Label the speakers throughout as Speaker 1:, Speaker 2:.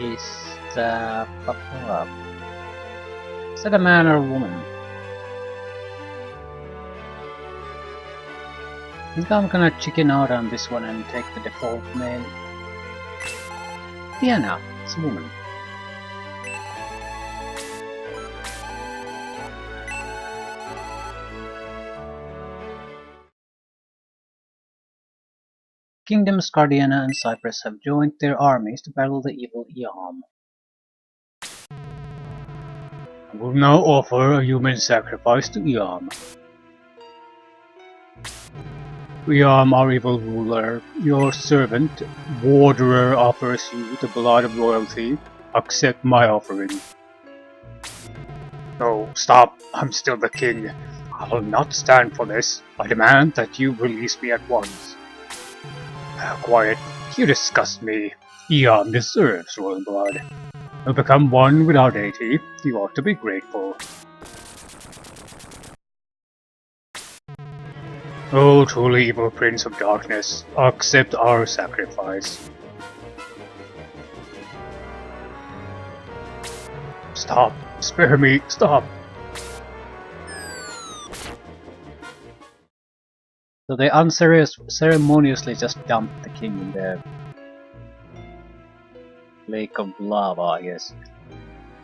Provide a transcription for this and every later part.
Speaker 1: Is is that a man or a woman? I think I'm gonna chicken out on this one and take the default name. Diana, it's a woman. Kingdoms Guardiana and Cyprus have joined their armies to battle the evil Eom. I will now offer a human sacrifice to Eom. Eom, our evil ruler, your servant, Warderer offers you the blood of royalty. Accept my offering. No, stop. I'm still the king. I will not stand for this. I demand that you release me at once. Quiet. You disgust me. Eom deserves royal blood. He'll become one without deity. You ought to be grateful. Oh, truly evil Prince of Darkness, accept our sacrifice. Stop. Spare me. Stop. So they unceremoniously just dumped the king in the lake of lava, I guess.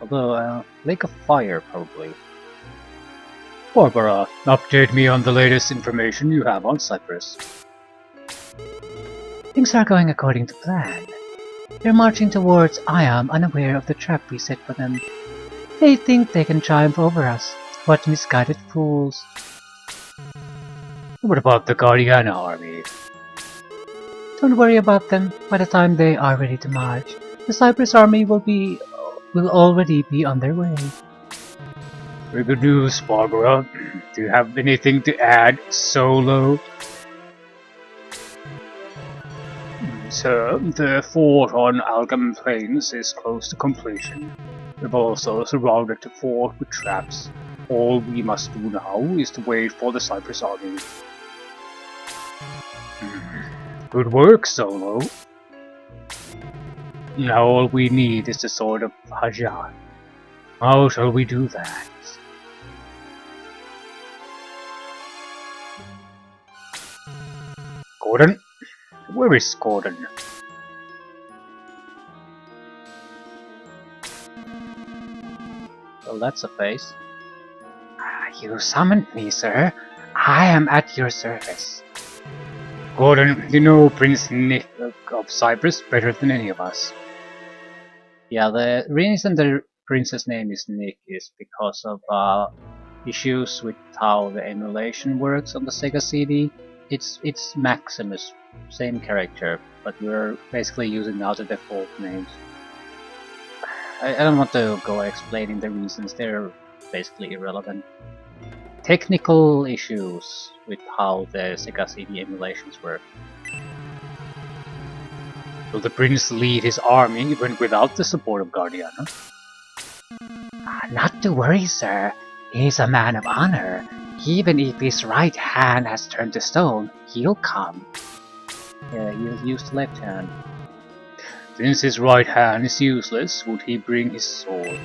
Speaker 1: Although, lake of fire, probably. Barbara, update me on the latest information you have on Cyprus. Things are going according to plan. They're marching towards Iam, unaware of the trap we set for them. They think they can triumph over us. What misguided fools. What about the Guardiana army? Don't worry about them. By the time they are ready to march, the Cyprus army will already be on their way. Very good news, Barbara. Do you have anything to add, Solo? Sir, the fort on Algam Plains is close to completion. We've also surrounded the fort with traps. All we must do now is to wait for the Cyprus army. Good work, Solo. Now all we need is the sword of Hajar. How shall we do that? Gordon? Where is Gordon? Well, that's a face. You summoned me, sir. I am at your service. Gordon, you know Prince Nick of Cyprus better than any of us. Yeah, the reason the prince's name is Nick is because of issues with how the emulation works on the Sega CD. It's Maximus, same character, but we're basically using now the default names. I don't want to go explaining the reasons, they're basically irrelevant. Technical issues with how the Sega CD emulations work. Will the prince lead his army even without the support of Guardiana? Not to worry, sir. He's a man of honor. Even if his right hand has turned to stone, he'll come. Yeah, he'll use the left hand. Since his right hand is useless, would he bring his sword?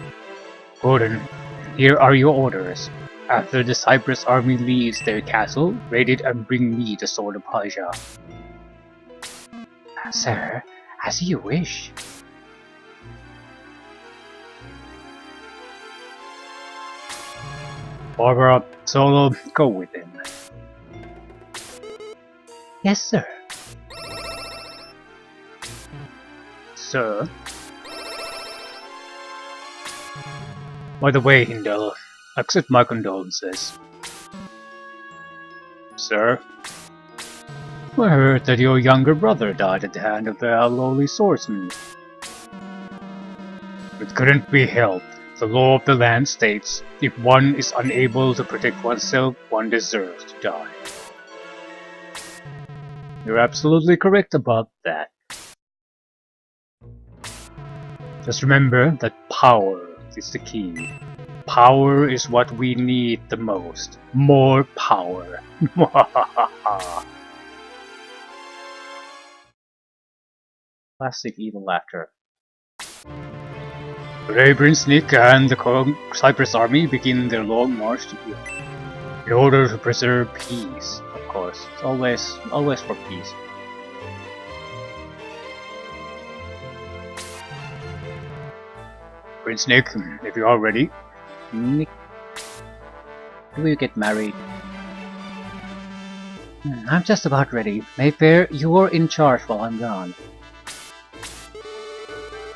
Speaker 1: Gordon, here are your orders. After the Cyprus army leaves their castle, raid it and bring me the sword of Hajar. Sir, as you wish. Barbara, Solo, go with him. Yes, sir. Sir? By the way, Hindel, accept my condolences. Sir? I heard that your younger brother died at the hand of the lowly swordsman. It couldn't be helped. The law of the land states, if one is unable to protect oneself, one deserves to die. You're absolutely correct about that. Just remember that power is the key. Power is what we need the most. More power. Classic evil laughter. Today Prince Nick and the Cyprus army begin their long march to Io, in order to preserve peace, of course. It's always for peace. Prince Nick, if you are ready. Nick, do we get married? I'm just about ready. Mayfair, you're in charge while I'm gone.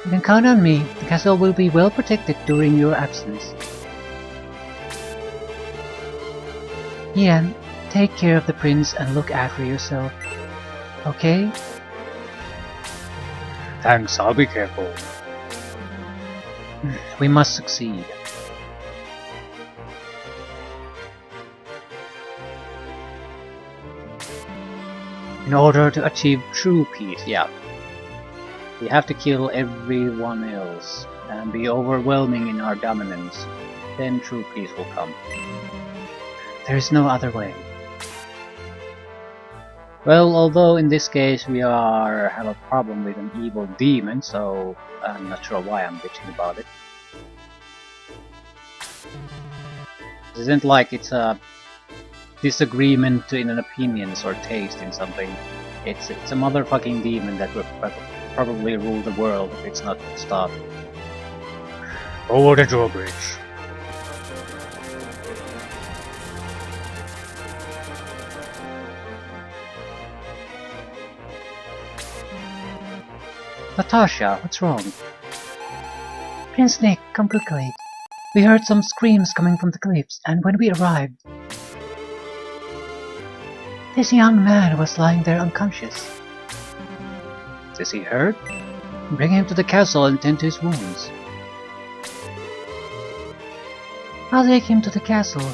Speaker 1: You can count on me. The castle will be well protected during your absence. Ian, take care of the prince and look after yourself. Okay? Thanks, I'll be careful. We must succeed. In order to achieve true peace, yeah. We have to kill everyone else and be overwhelming in our dominance. Then true peace will come. There is no other way. Well, although in this case we have a problem with an evil demon, so I'm not sure why I'm bitching about it. It isn't like it's a disagreement in an opinions or taste in something. It's a motherfucking demon that will probably rule the world if it's not stopped. Over the drawbridge. Natasha, what's wrong? Prince Nick, come quickly. We heard some screams coming from the cliffs, and when we arrived, this young man was lying there unconscious. Is he hurt? Bring him to the castle and tend to his wounds. I'll take him to the castle.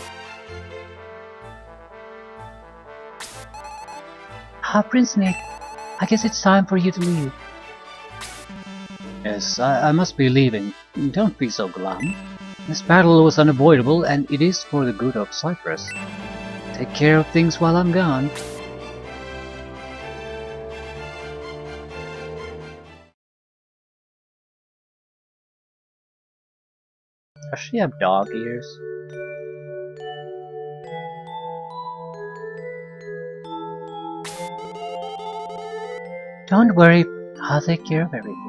Speaker 1: Prince Nick, I guess it's time for you to leave. Yes, I must be leaving. Don't be so glum. This battle was unavoidable, and it is for the good of Cyprus. Take care of things while I'm gone. Does she have dog ears? Don't worry, I'll take care of everything.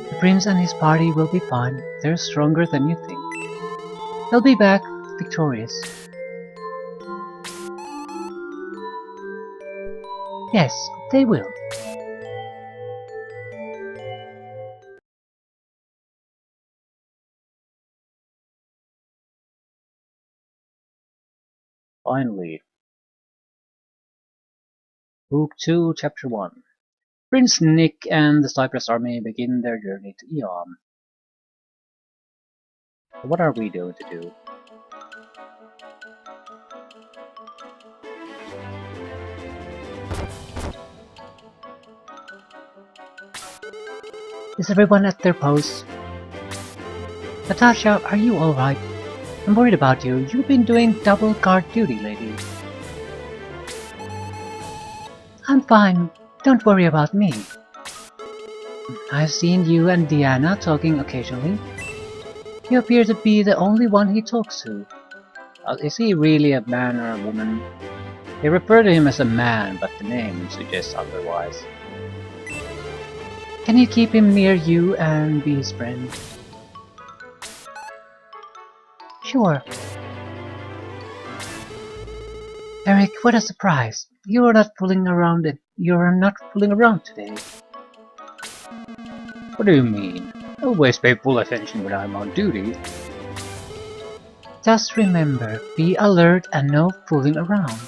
Speaker 1: The prince and his party will be fine. They're stronger than you think. They'll be back, victorious. Yes, they will. Finally. Book 2, Chapter 1. Prince Nick and the Cyprus army begin their journey to Iom. What are we going to do? Is everyone at their posts? Natasha, are you alright? I'm worried about you. You've been doing double guard duty lately. I'm fine. Don't worry about me. I've seen you and Diana talking occasionally. You appear to be the only one he talks to. Is he really a man or a woman? They refer to him as a man, but the name suggests otherwise. Can you keep him near you and be his friend? Sure. Eric, what a surprise! You're not fooling around today. What do you mean? I always pay full attention when I'm on duty. Just remember, be alert and no fooling around.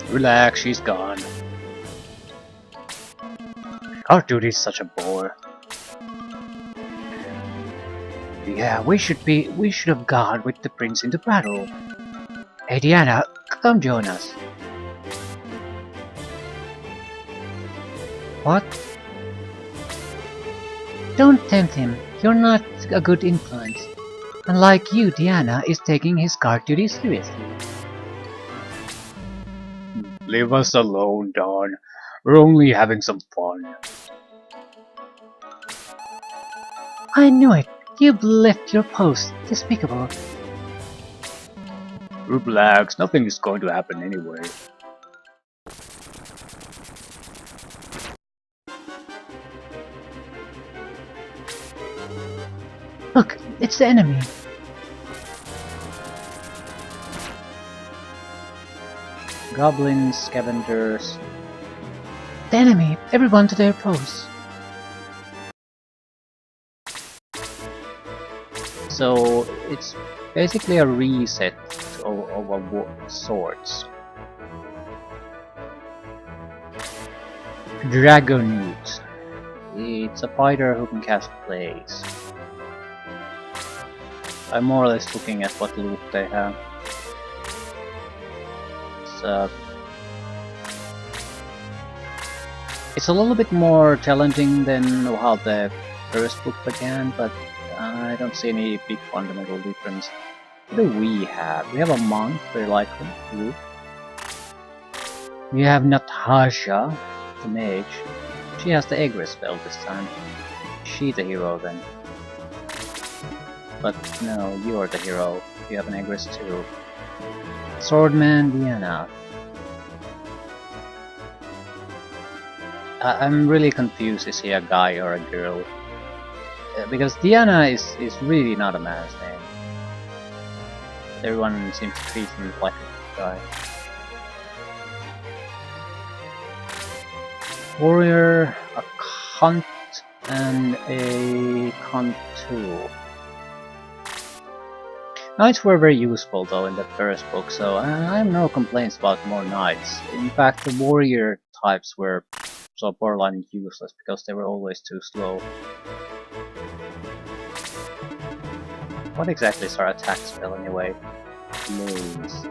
Speaker 1: Relax, she's gone. Our duty is such a bore. Yeah, we should have gone with the prince into battle. Hey Diana, come join us. What? Don't tempt him. You're not a good influence. Unlike you, Diana is taking his guard duty seriously. Leave us alone, Dawn. We're only having some fun. I knew it. You've left your post. Despicable. Relax, nothing is going to happen anyway. Look, it's the enemy. Goblins, scavengers. The enemy! Everyone to their posts. So it's basically a reset of sorts. Dragonute. It's a fighter who can cast Blaze. I'm more or less looking at what loot they have. It's a little bit more challenging than how the first book began, but I don't see any big fundamental difference. What do we have? We have a monk, very likely. Luke. We have Natasha, the mage. She has the Egress spell this time. She's the hero then. But no, you're the hero. You have an Egress too. Swordman, Diana. I'm really confused, is he a guy or a girl? Because Diana is really not a man's name. Everyone seems to treat him like a guy. Warrior, a cunt, and a cunt too. Knights were very useful though in the first book, so I have no complaints about more knights. In fact, the warrior types were so borderline useless because they were always too slow. What exactly is our attack spell anyway? Blaze.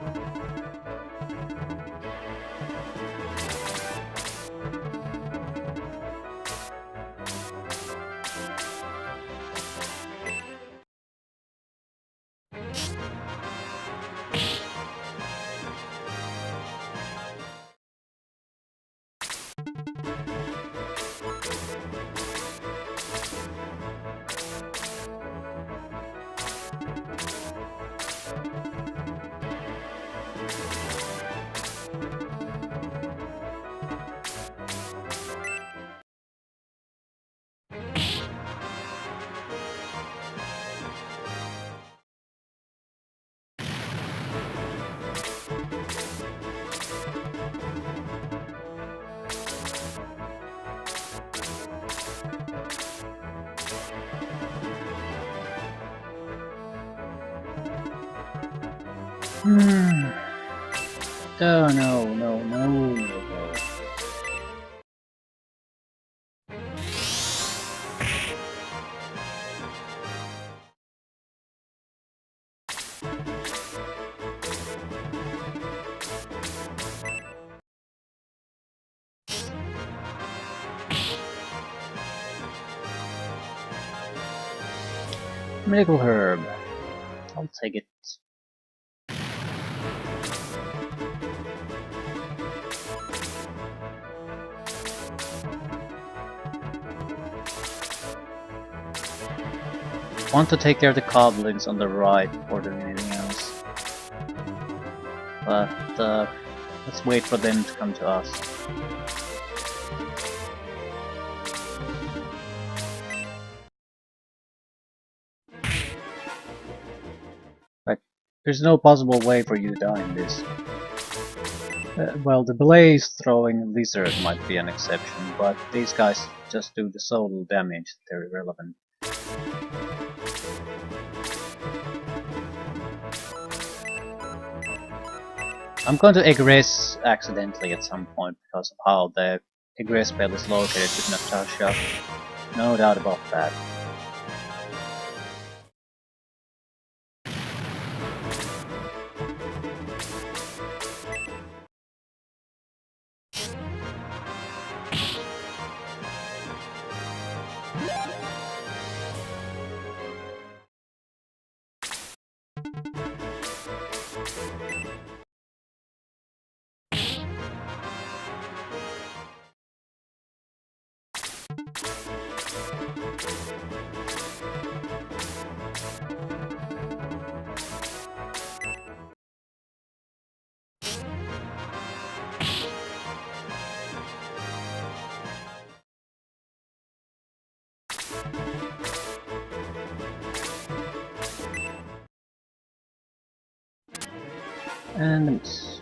Speaker 1: Oh no. Medical herb. I'll take it. Want to take care of the goblins on the right more than anything else. But let's wait for them to come to us. Like, there's no possible way for you to die in this. Well, the blaze throwing lizard might be an exception, but these guys just do the so little damage that they're irrelevant. I'm going to egress accidentally at some point because of how the egress spell is located with Natasha. No doubt about that. And a miss.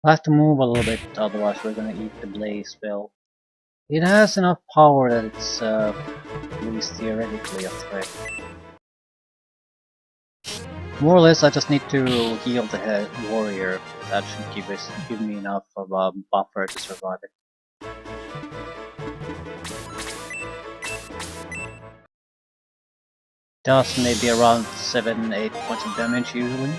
Speaker 1: I'll have to move a little bit, otherwise we're gonna eat the blaze spell. It has enough power that it's at least theoretically a threat. More or less, I just need to heal the head warrior. That should give me enough of a buffer to survive it. Does maybe around 7-8 points of damage usually.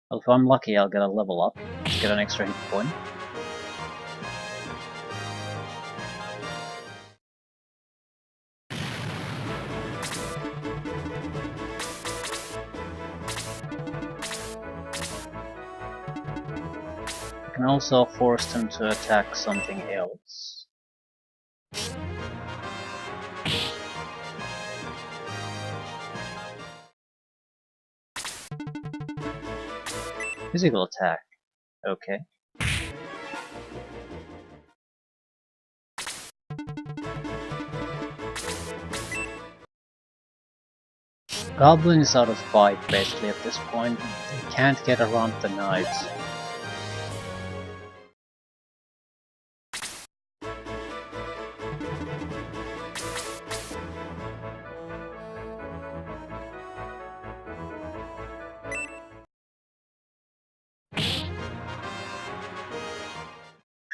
Speaker 1: Well, if I'm lucky, I'll get a level up, get an extra hit point. I can also force them to attack something else. Physical attack. Okay. Goblin is out of fight basically at this point. They can't get around the knights.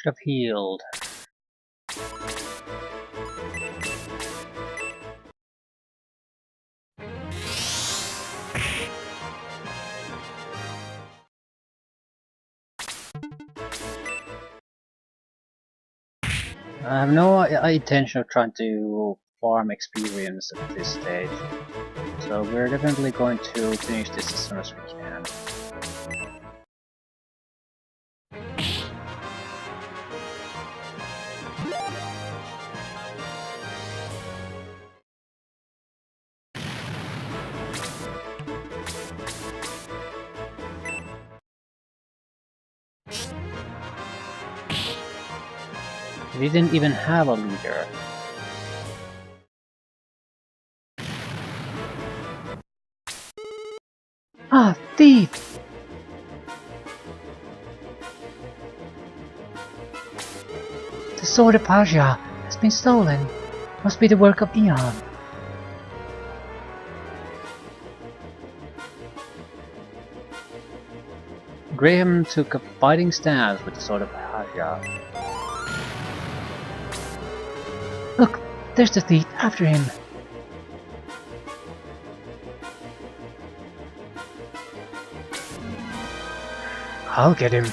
Speaker 1: Should have healed. I have no intention of trying to farm experience at this stage, so we're definitely going to finish this as soon as we can. We didn't even have a leader. Ah, thief! The sword of Paja has been stolen. Must be the work of Eon. Graham took a fighting stance with the sword of Paja. Look, there's the thief after him. I'll get him.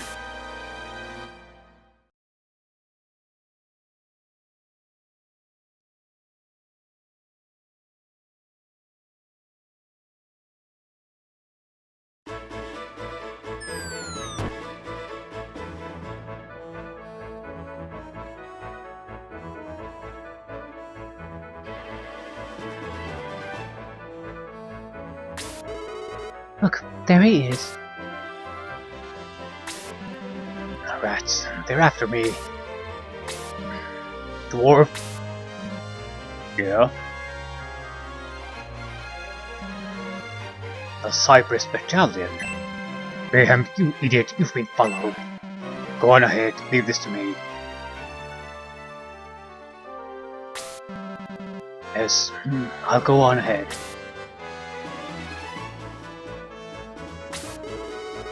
Speaker 1: Look, there he is. Rats, they're after me. Dwarf? Yeah? The Cypress Battalion. Graham, you idiot, you've been followed. Go on ahead, leave this to me. Yes, I'll go on ahead.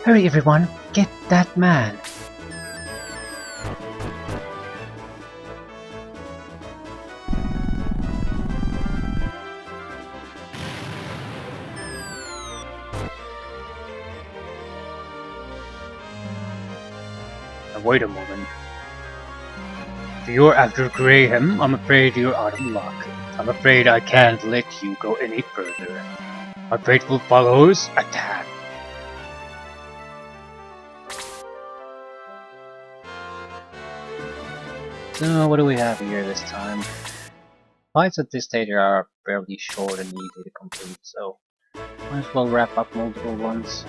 Speaker 1: Hurry everyone, get that man. Wait a moment. If you're after Graham, I'm afraid you're out of luck. I'm afraid I can't let you go any further. Our faithful followers, attack! So, what do we have here this time? Fights at this stage are fairly short and easy to complete, so might as well wrap up multiple ones.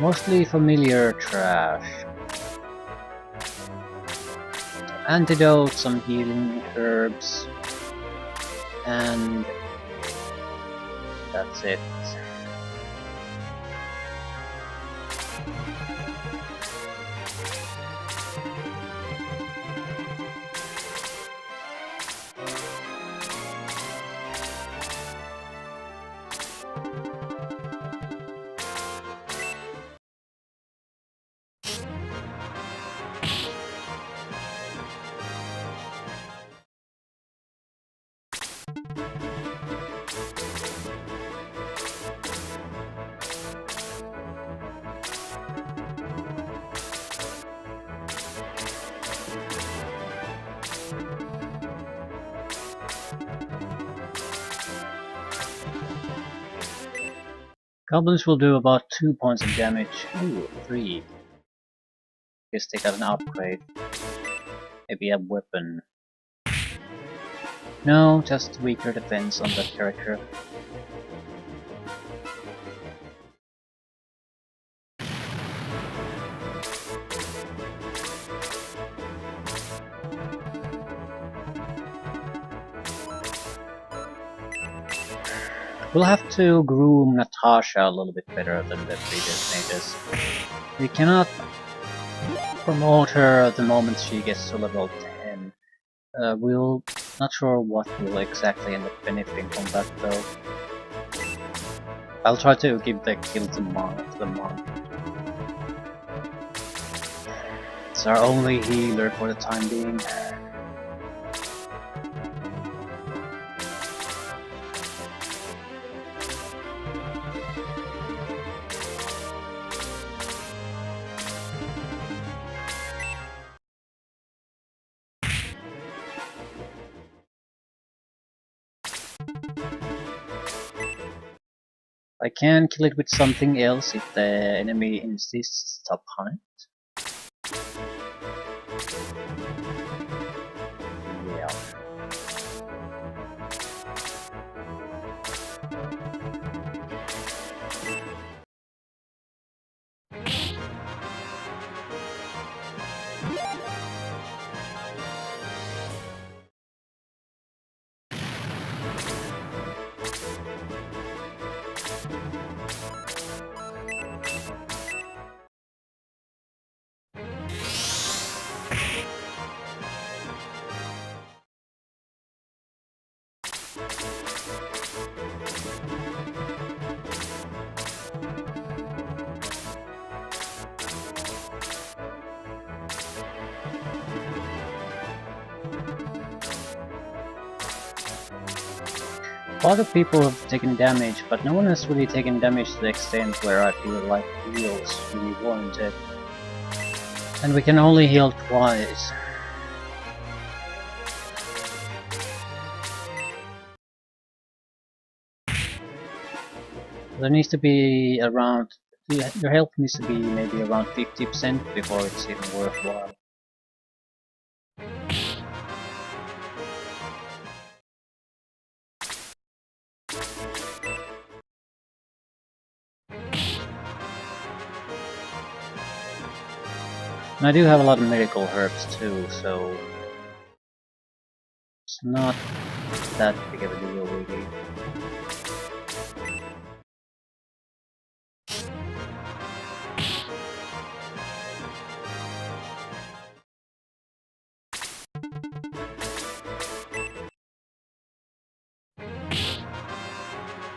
Speaker 1: Mostly familiar trash. Antidotes, some healing herbs, and that's it. Goblins will do about 2 points of damage. Ooh, 3. Guess they got an upgrade. Maybe a weapon. No, just weaker defense on that character. We'll have to groom Natasha a little bit better than the previous mages. We cannot promote her the moment she gets to level 10. We'll not sure what will exactly end up benefiting from that though. I'll try to give the kill to monk. It's our only healer for the time being. I can kill it with something else if the enemy insists upon it. Yeah. A lot of people have taken damage, but no one has really taken damage to the extent where I feel like heals really warranted. And we can only heal twice. There needs to be around... your health needs to be maybe around 50% before it's even worthwhile. And I do have a lot of medical herbs too, so it's not that big of a deal really.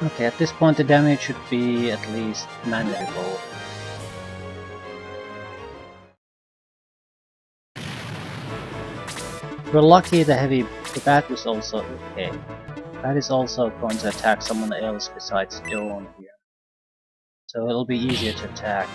Speaker 1: Okay, at this point the damage should be at least manageable. We're lucky the bat was also okay.
Speaker 2: That is also going to attack someone else besides Dawn here. So it'll be easier to attack.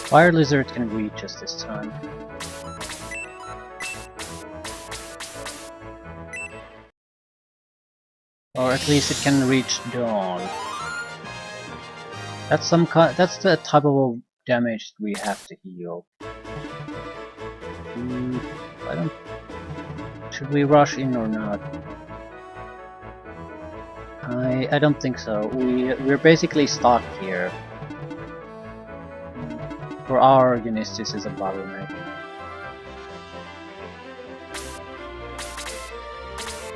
Speaker 2: Fire Lizard can reach us this time. Or at least it can reach Dawn. That's that's the type of damage we have to heal. I don't... Should we rush in or not? I don't think so. We're basically stuck here. For our units, this is a bottleneck.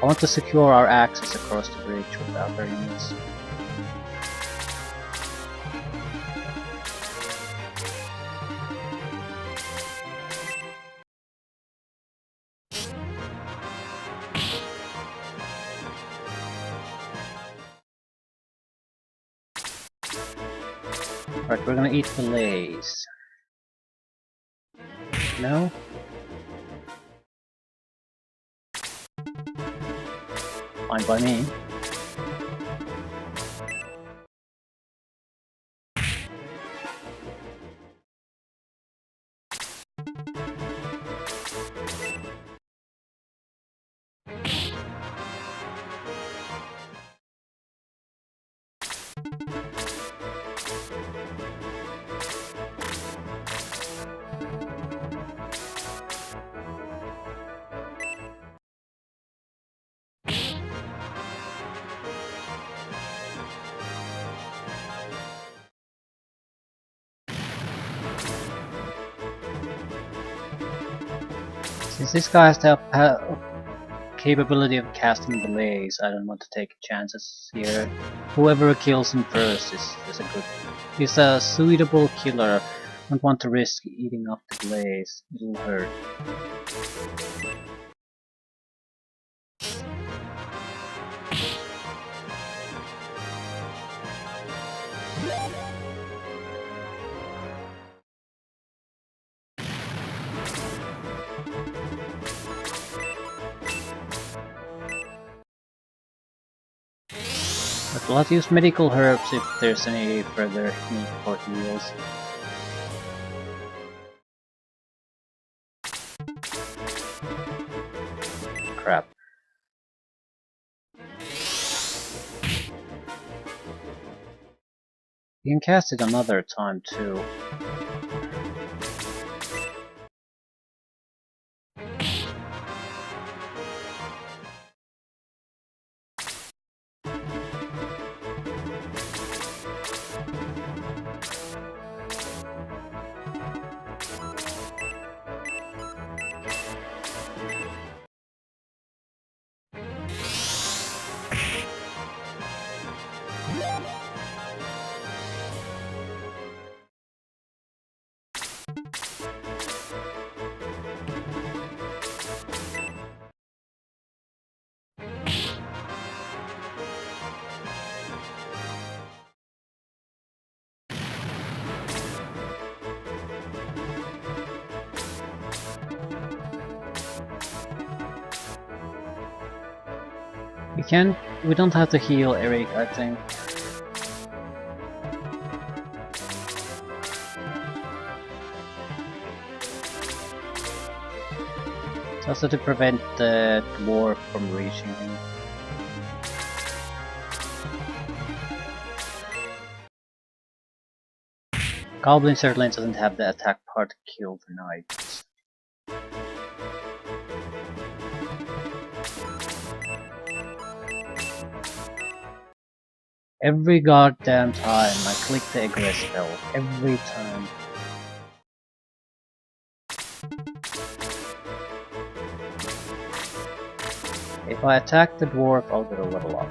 Speaker 2: I want to secure our access across the bridge without our units. Right, we're gonna eat fillets. No? Fine by me. Since this guy has the capability of casting delays, I don't want to take chances here. Whoever kills him first is a good... He's a suitable killer. Don't want to risk eating up the blaze. It'll hurt. But let's use medical herbs if there's any further need for heals. Crap. You can cast it another time too. We don't have to heal Eric, I think. It's also to prevent the dwarf from reaching him. Goblin certainly doesn't have the attack part to kill the knights. Every goddamn time I click the aggress spell, every time. If I attack the dwarf, I'll get a level up.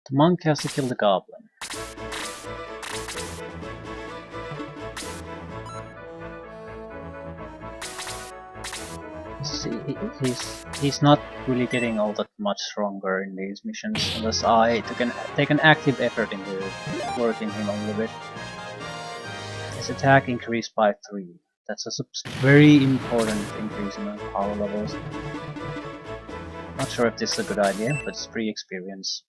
Speaker 2: The monk has to kill the goblin. He's not really getting all that much stronger in these missions unless I take an active effort into working him a little bit. His attack increased by 3. That's a very important increase in our power levels. Not sure if this is a good idea, but it's free experience.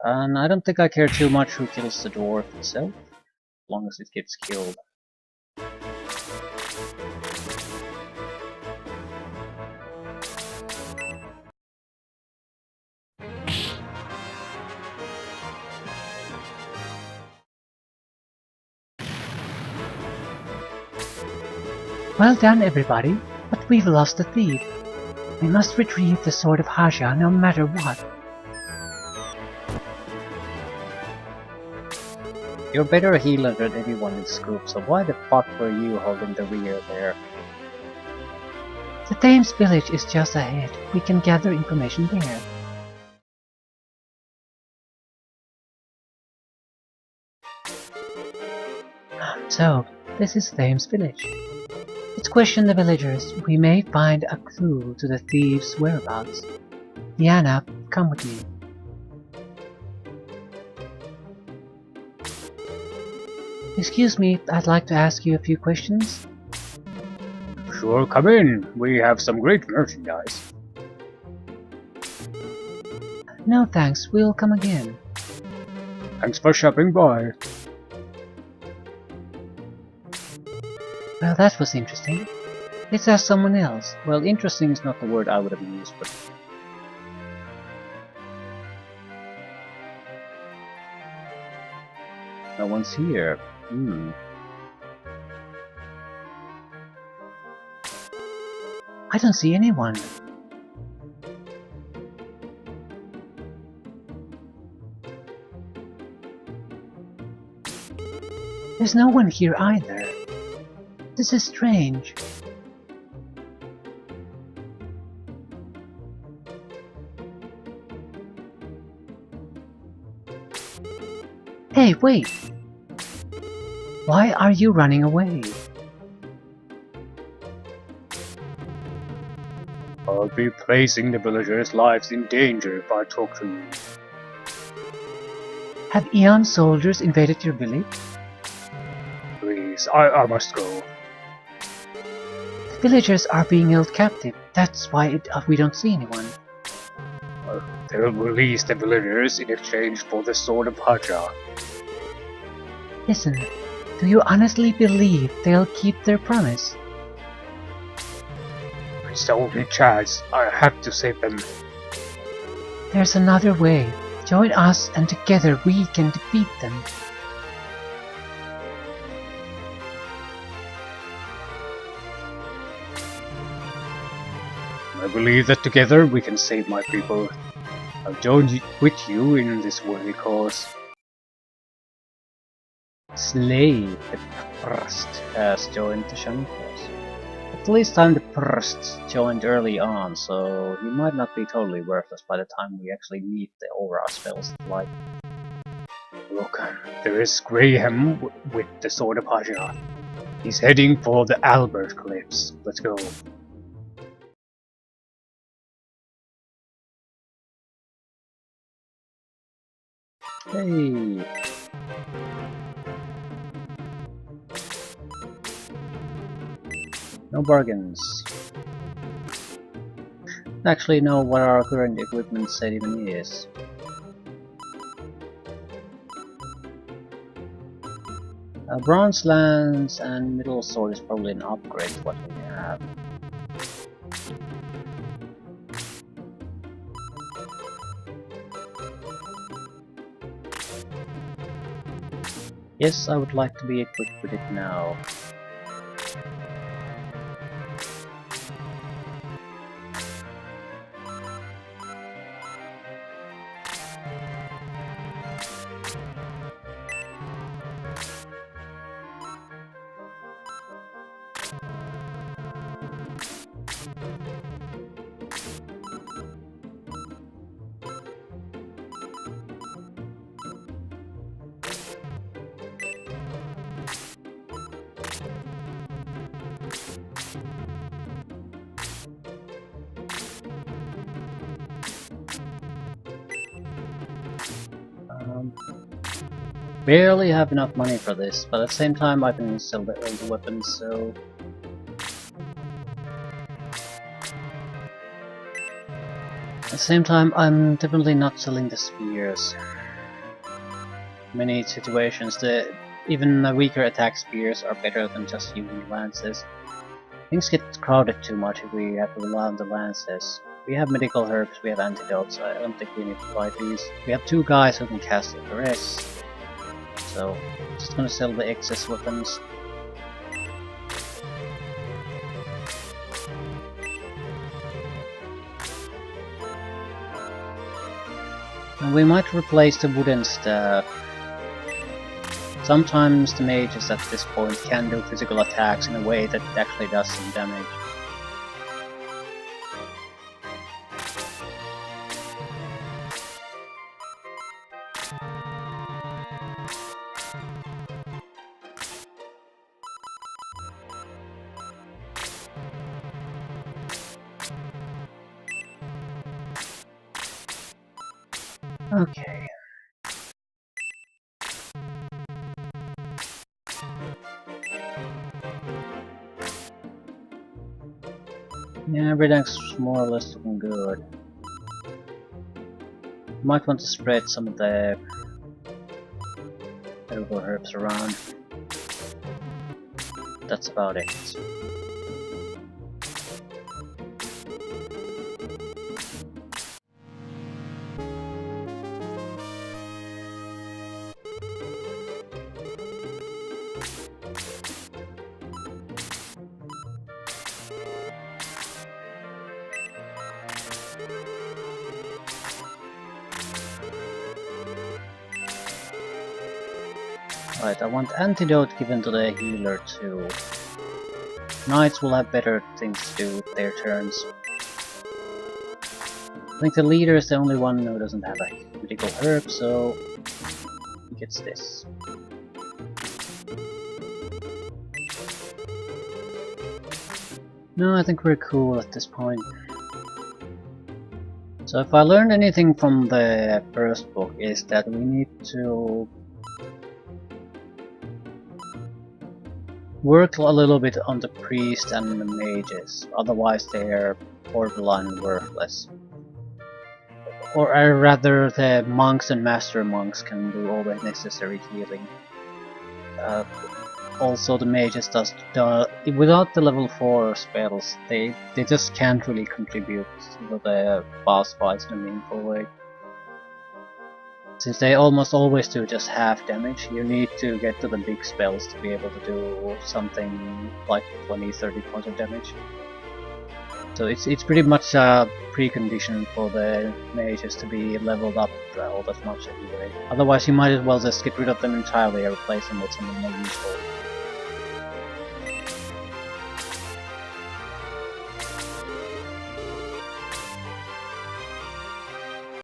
Speaker 2: And I don't think I care too much who kills the dwarf itself, as long as it gets killed.
Speaker 3: Well done, everybody, but we've lost the thief. We must retrieve the Sword of Haja no matter what.
Speaker 2: You're better a healer than anyone in this group, so why the fuck were you holding the rear there?
Speaker 3: The Thames village is just ahead. We can gather information there. So, this is Thames village. Let's question the villagers. We may find a clue to the thieves' whereabouts. Diana, come with me. Excuse me, I'd like to ask you a few questions.
Speaker 1: Sure, come in. We have some great merchandise.
Speaker 3: No thanks, we'll come again.
Speaker 1: Thanks for stopping by.
Speaker 3: Well, that was interesting. Let's ask someone else.
Speaker 2: Well, interesting is not the word I would have used, but... No one's here.
Speaker 3: I don't see anyone. There's no one here either. This is strange. Hey, wait! Why are you running away?
Speaker 1: I'll be placing the villagers' lives in danger if I talk to you.
Speaker 3: Have Aeon soldiers invaded your village?
Speaker 1: Please, I must go.
Speaker 3: The villagers are being held captive. That's why we don't see anyone.
Speaker 1: They'll release the villagers in exchange for the Sword of Haja.
Speaker 3: Listen, do you honestly believe they'll keep their promise?
Speaker 1: It's the only chance. I have to save them.
Speaker 3: There's another way. Join us and together we can defeat them.
Speaker 1: I believe that together we can save my people. I'll join with you in this worthy cause.
Speaker 2: Slay the Prst has joined the Shining Force. At least I'm the Prst joined early on, so he might not be totally worthless by the time we actually meet the aura spells like.
Speaker 1: Look, there is Graham with the Sword of Haja. He's heading for the Albert Cliffs. Let's go.
Speaker 2: Hey! No bargains. Actually know what our current equipment set even is. Bronze lance and middle sword is probably an upgrade to what we have. Yes, I would like to be equipped with it now. Barely have enough money for this, but at the same time I can sell the older weapons, so... At the same time, I'm definitely not selling the spears. Many situations, even weaker attack spears are better than just using lances. Things get crowded too much if we have to rely on the lances. We have medical herbs, we have antidotes, I don't think we need to buy these. We have 2 guys who can cast the rest. So, just gonna sell the excess weapons. And we might replace the wooden staff. Sometimes the mages at this point can do physical attacks in a way that it actually does some damage. Okay. Yeah, everything's more or less looking good. Might want to spread some of the edible herbs around. That's about it. Right, I want antidote given to the healer too. Knights will have better things to do with their turns. I think the leader is the only one who doesn't have a critical herb, so he gets this. No, I think we're cool at this point. So if I learned anything from the first book is that we need to work a little bit on the priest and the mages, otherwise they're borderline worthless. Or rather, the monks and master monks can do all the necessary healing. Also, the mages without the level 4 spells, they just can't really contribute to the boss fights in a meaningful way. Since they almost always do just half damage, you need to get to the big spells to be able to do something like 20-30 points of damage. So it's pretty much a precondition for the mages to be leveled up all that much anyway. Otherwise you might as well just get rid of them entirely and replace them with something more useful.